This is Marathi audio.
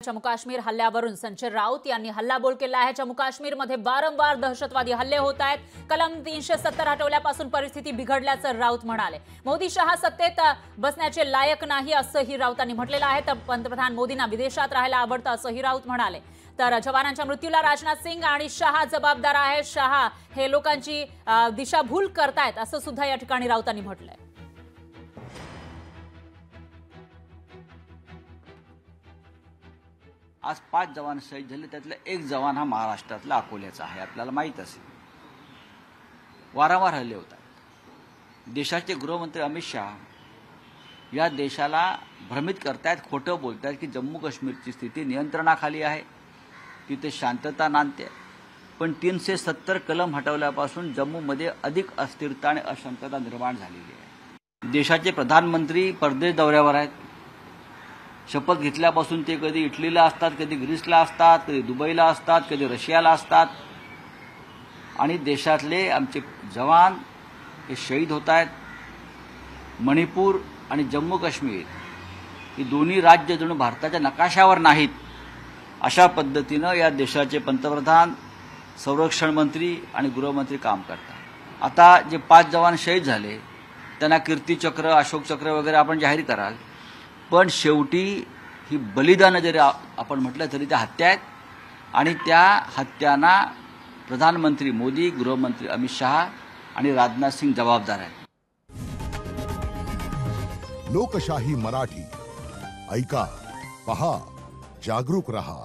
जम्मू काश्मीर हल्ल्यावरून संजय राऊत यांनी हल्लाबोल केला आहे। जम्मू काश्मीरमध्ये वारंवार दहशतवादी हल्ले होत आहेत। कलम 370 हटवल्यापासून परिस्थिती बिघडल्याचं राऊत म्हणाले। मोदी शहा सत्तेत बसण्याचे लायक नाही असंही राऊतांनी म्हटलेलं आहे। तर पंतप्रधान मोदींना विदेशात राहायला आवडतं असंही राऊत म्हणाले। तर जवानांच्या मृत्यूला राजनाथ सिंग आणि शहा जबाबदार आहेत। शहा हे लोकांची दिशाभूल करतायत असं सुद्धा या ठिकाणी राऊतांनी म्हटलंय। आज 5 जवान शहीद झाले, त्यातला एक जवान हा महाराष्ट्रातला अकोल्याचा आहे। आपल्याला माहित असेल वारंवार हल्ले होतात। देशाचे गृहमंत्री अमित शहा या देशाला भ्रमित करतायत, खोटं बोलतायत की जम्मू काश्मीरची स्थिती नियंत्रणाखाली आहे, तिथे शांतता नांदते। पण 370 कलम हटवल्यापासून जम्मूमध्ये अधिक अस्थिरता आणि अशांतता निर्माण झालेली आहे। देशाचे प्रधानमंत्री परदेश दौऱ्यावर आहेत। शपथ घेतल्यापासून ते कधी इटलीला असतात, कधी ग्रीसला असतात, कधी दुबईला असतात, कधी रशियाला असतात आणि देशातले आमचे जवान हे शहीद होत आहेत। मणिपूर आणि जम्मू काश्मीर ही दोन्ही राज्य जणू भारताच्या नकाशावर नाहीत अशा पद्धतीनं या देशाचे पंतप्रधान, संरक्षण मंत्री आणि गृहमंत्री काम करतात। आता जे 5 जवान शहीद झाले त्यांना कीर्तीचक्र, अशोक चक्र वगैरे आपण जाहीर कराल, पण शेवटी ही बलिदानं जरी आपण म्हटलं तरी त्या हत्या आहेत आणि त्या हत्यांना प्रधानमंत्री मोदी, गृहमंत्री अमित शहा आणि राजनाथ सिंग जबाबदार आहेत। लोकशाही मराठी ऐका, पहा, जागरूक रहा।